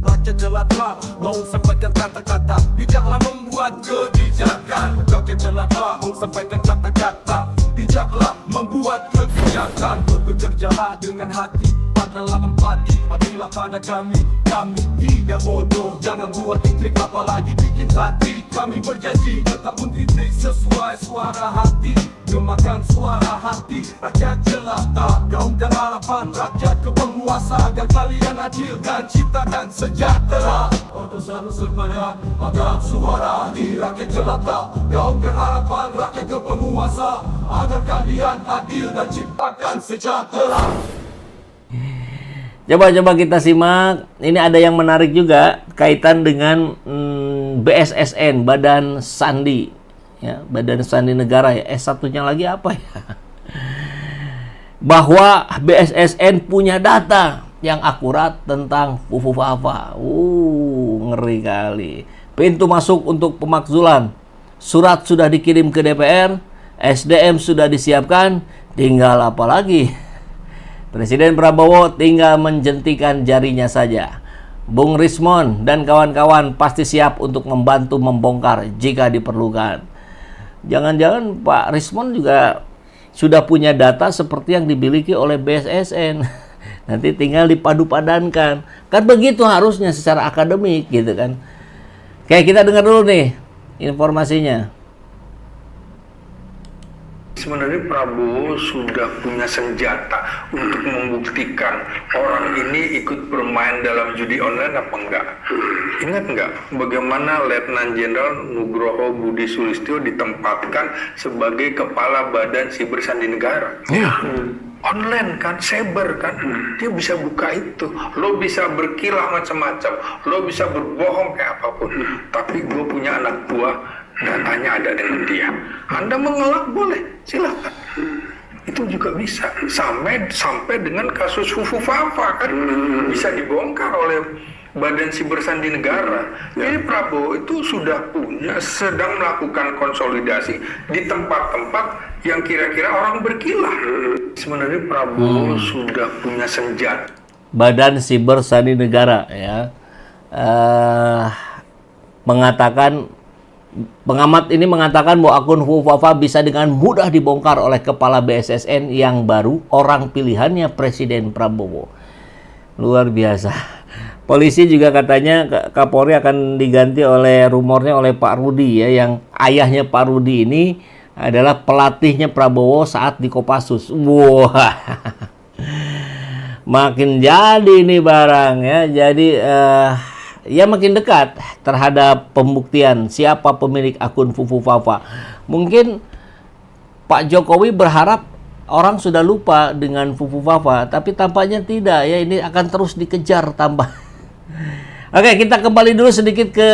Rakyat jelata mau sampaikan kata-kata, bijaklah membuat kebijakan. Rakyat jelata mau sampaikan kata-kata, bijaklah membuat kebijakan. Bekerjalah dengan hati, padalah empati, patuhilah pada kami. Kami tidak bodoh, jangan buat intrik apalagi bikin hati. Kami berjanji tetap mengkritik sesuai suara hati, gemakan suara hati. Rakyat jelata, kaum dan harapan rakyat ke penguasa, agar kalian adil dan ciptakan sejahtera. Untuk selalu serbaya, agar suara di rakyat jelata, kaum dan harapan rakyat ke penguasa, agar kalian adil dan ciptakan sejahtera. Coba kita simak. Ini ada yang menarik juga kaitan dengan BSSN, Badan Sandi, ya, Badan Sandi Negara ya. S1-nya lagi apa ya? Bahwa BSSN punya data yang akurat tentang Fufufafa. Ngeri kali. Pintu masuk untuk pemakzulan. Surat sudah dikirim ke DPR, SDM sudah disiapkan, tinggal apa lagi? Presiden Prabowo tinggal menjentikan jarinya saja. Bung Rismon dan kawan-kawan pasti siap untuk membantu membongkar jika diperlukan. Jangan-jangan Pak Rismon juga sudah punya data seperti yang dimiliki oleh BSSN. Nanti tinggal dipadu-padankan. Kan begitu harusnya secara akademik gitu kan. Oke, kita dengar dulu nih informasinya. Sebenarnya Prabowo sudah punya senjata untuk membuktikan orang ini ikut bermain dalam judi online apa enggak. Ingat enggak bagaimana Letnan Jenderal Nugroho Budi Sulistyo ditempatkan sebagai Kepala Badan Siber Sandi Negara? Online kan, cyber kan, dia bisa buka itu. Lo bisa berkilah macam-macam, lo bisa berbohong kayak apapun. Tapi gue punya anak buah, datanya ada dengan dia. Anda mengelak boleh, silakan. Itu juga bisa. Sampai dengan kasus Fufufafa kan bisa dibongkar oleh Badan Siber Sandi Negara. Jadi Prabowo itu sudah sedang melakukan konsolidasi di tempat-tempat yang kira-kira orang berkilah. Sebenarnya Prabowo sudah punya senjata. Badan Siber Sandi Negara ya pengamat ini mengatakan bahwa akun Fufufafa bisa dengan mudah dibongkar oleh kepala BSSN yang baru, orang pilihannya Presiden Prabowo. Luar biasa. Polisi juga katanya Kapolri akan diganti rumornya oleh Pak Rudi ya, yang ayahnya Pak Rudi ini adalah pelatihnya Prabowo saat di Kopassus. Wah. Makin jadi nih barang ya. Jadi ya makin dekat terhadap pembuktian siapa pemilik akun Fufufafa. Mungkin Pak Jokowi berharap orang sudah lupa dengan Fufufafa, tapi tampaknya tidak ya, ini akan terus dikejar tambah. Oke, kita kembali dulu sedikit ke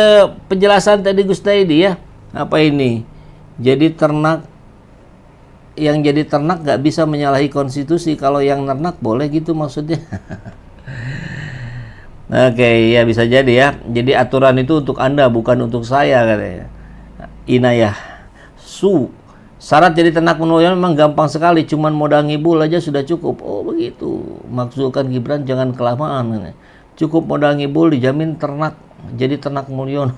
penjelasan tadi Gustaidi ya. Apa ini? Jadi yang jadi ternak nggak bisa menyalahi konstitusi, kalau yang ternak boleh gitu maksudnya. Oke, ya bisa jadi ya. Jadi aturan itu untuk Anda, bukan untuk saya katanya. Inayah syarat jadi ternak mulyono memang gampang sekali, cuman modal ngibul aja sudah cukup. Oh begitu, maksudkan Gibran jangan kelamaan. Cukup modal ngibul dijamin ternak, jadi ternak mulyono.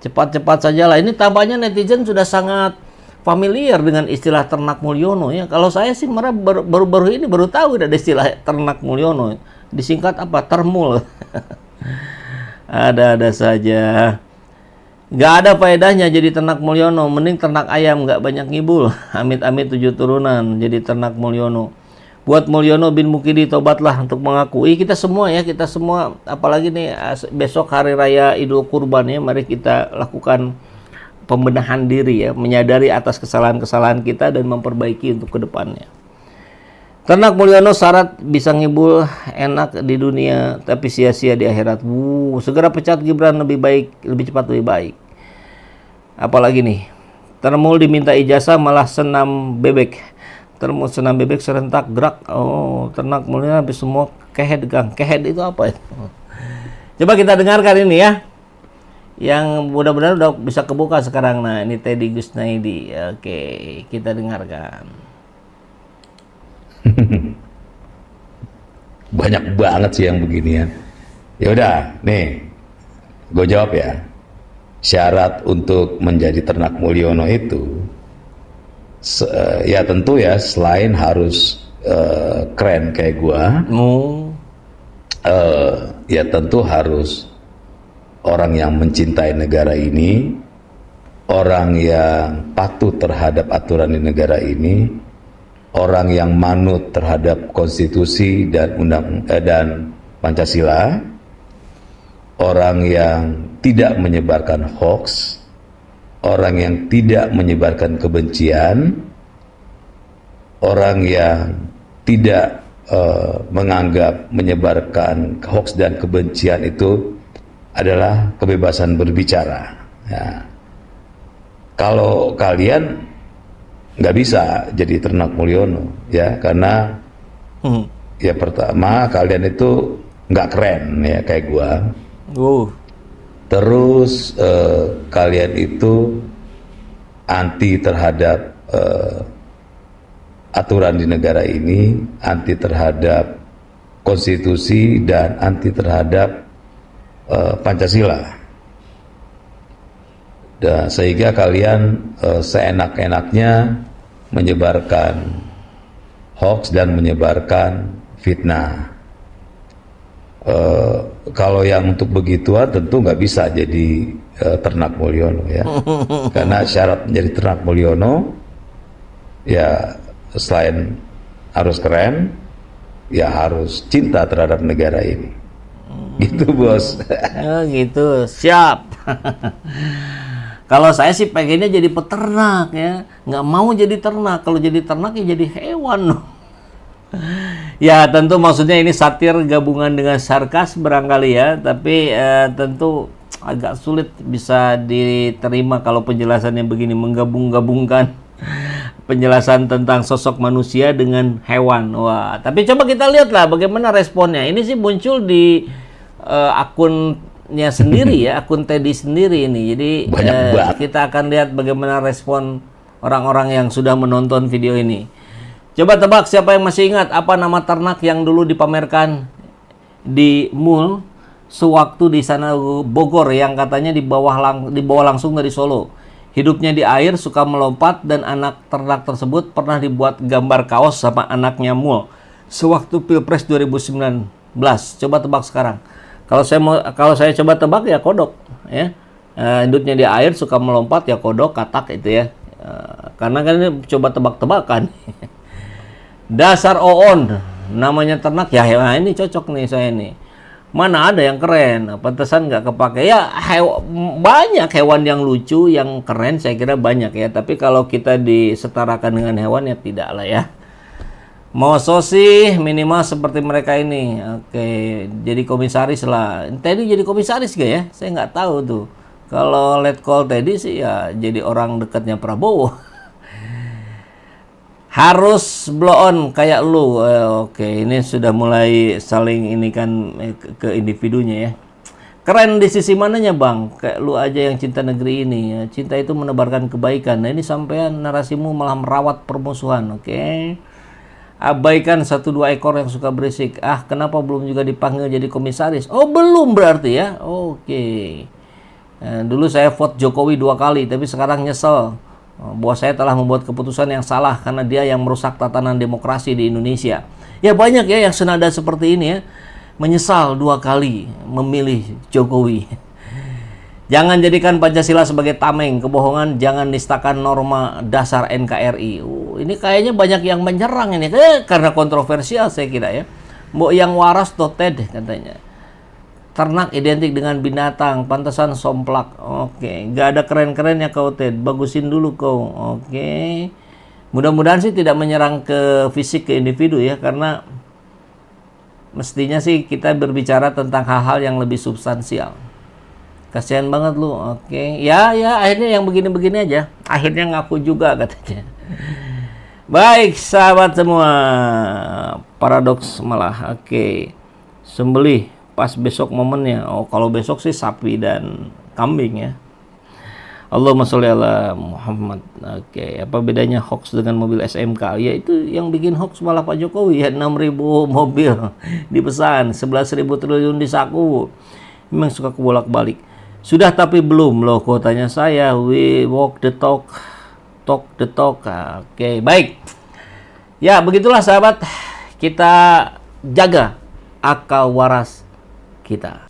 Cepat-cepat sajalah. Ini tampaknya netizen sudah sangat familiar dengan istilah ternak mulyono ya. Kalau saya sih baru-baru ini baru tahu ada istilah ternak mulyono. Disingkat apa? Termul. Ada-ada saja. Nggak ada faedahnya jadi ternak mulyono. Mending ternak ayam, nggak banyak ngibul. Amit-amit 7 turunan jadi ternak mulyono. Buat Mulyono bin Mukidi tobatlah untuk mengakui. Kita semua apalagi nih besok hari raya Idul Kurban ya, mari kita lakukan pembenahan diri ya, menyadari atas kesalahan-kesalahan kita dan memperbaiki untuk kedepannya. Ternak Mulyono syarat bisa ngibul enak di dunia tapi sia-sia di akhirat. Segera pecat Gibran, lebih cepat lebih baik. Apalagi nih, Termul diminta ijazah malah senam bebek. Termul senam bebek serentak gerak. Oh, ternak Mulyono habis semua kehed gang. Kehed itu apa itu? Coba kita dengarkan ini ya. Yang mudah-mudahan udah bisa kebuka sekarang. Nah, ini Teddy Gusnaidi. Oke, kita dengarkan. Banyak banget sih yang beginian. Ya udah, nih, gue jawab ya. Syarat untuk menjadi ternak Mulyono itu, ya tentu ya, selain harus keren kayak gue, ya tentu harus orang yang mencintai negara ini, orang yang patuh terhadap aturan di negara ini, orang yang manut terhadap konstitusi dan Pancasila, orang yang tidak menyebarkan hoax, orang yang tidak menyebarkan kebencian, orang yang tidak menganggap menyebarkan hoax dan kebencian itu adalah kebebasan berbicara. Ya. Kalau kalian nggak bisa jadi ternak Mulyono, ya, karena ya pertama kalian itu nggak keren ya kayak gua. Terus kalian itu anti terhadap aturan di negara ini, anti terhadap konstitusi dan anti terhadap Pancasila. Dan sehingga kalian seenak-enaknya menyebarkan hoax dan menyebarkan fitnah. Kalau yang untuk begituan tentu nggak bisa jadi ternak Mulyono ya. Karena syarat menjadi ternak Mulyono ya selain harus keren, ya harus cinta terhadap negara ini. Gitu bos. Oh gitu, siap. Kalau saya sih pengennya jadi peternak ya, nggak mau jadi ternak. Kalau jadi ternak ya jadi hewan. Ya tentu maksudnya ini satir gabungan dengan sarkas barangkali ya, tapi tentu agak sulit bisa diterima kalau penjelasannya begini, menggabung-gabungkan penjelasan tentang sosok manusia dengan hewan. Wah, tapi coba kita lihatlah bagaimana responnya. Ini sih muncul di akunnya sendiri ya, akun Teddy sendiri ini. Jadi kita akan lihat bagaimana respon orang-orang yang sudah menonton video ini. Coba tebak siapa yang masih ingat apa nama ternak yang dulu dipamerkan di mall sewaktu di sana Bogor yang katanya dibawa langsung dari Solo. Hidupnya di air, suka melompat, dan anak ternak tersebut pernah dibuat gambar kaos sama anaknya mall sewaktu Pilpres 2019. Coba tebak sekarang. Kalau saya coba tebak ya kodok ya. Hidupnya di air, suka melompat ya kodok, katak itu ya. Karena kan ini coba tebak-tebakan. Dasar Oon, namanya ternak ya, ini cocok nih saya nih. Mana ada yang keren, pantesan nggak kepake. Ya banyak hewan yang lucu, yang keren saya kira banyak ya. Tapi kalau kita disetarakan dengan hewan ya tidak lah ya. Mau sih minimal seperti mereka ini. Oke, jadi komisaris lah. Teddy jadi komisaris gak ya? Saya nggak tahu tuh. Kalau Letkol Teddy sih ya jadi orang dekatnya Prabowo. Harus blow on kayak lu. Oke, ini sudah mulai saling ini kan ke individunya ya. Keren di sisi mananya bang? Kayak lu aja yang cinta negeri ini ya. Cinta itu menebarkan kebaikan. Nah ini sampean narasimu malah merawat permusuhan. Oke. Abaikan 1-2 ekor yang suka berisik. Ah, kenapa belum juga dipanggil jadi komisaris? Oh, belum berarti ya. Oke. Nah, dulu saya vote Jokowi 2 kali, tapi sekarang nyesel bahwa saya telah membuat keputusan yang salah karena dia yang merusak tatanan demokrasi di Indonesia. Ya banyak ya yang senada seperti ini ya. Menyesal 2 kali memilih Jokowi. Jangan jadikan Pancasila sebagai tameng, kebohongan, jangan nistakan norma dasar NKRI. Ini kayaknya banyak yang menyerang ini, karena kontroversial saya kira ya. Mbok yang waras toted katanya. Ternak identik dengan binatang, pantesan somplak. Oke, nggak ada keren-kerennya kau Ted, bagusin dulu kau. Oke, mudah-mudahan sih tidak menyerang ke fisik, ke individu ya, karena mestinya sih kita berbicara tentang hal-hal yang lebih substansial. Kasihan banget lu. Oke. Ya, akhirnya yang begini-begini aja. Akhirnya ngaku juga katanya. Baik, sahabat semua. Paradoks malah. Oke. Sembelih pas besok momennya. Oh, kalau besok sih sapi dan kambing ya. Allahumma sholli ala Muhammad. Oke, apa bedanya hoax dengan mobil SMK? Ya itu yang bikin hoax malah Pak Jokowi ya, 6.000 mobil dipesan, 11.000 triliun di saku. Memang suka kebolak-balik. Sudah tapi belum loh kuotanya saya. We walk the talk, talk the talk. Oke, baik. Ya, begitulah sahabat. Kita jaga akal waras kita.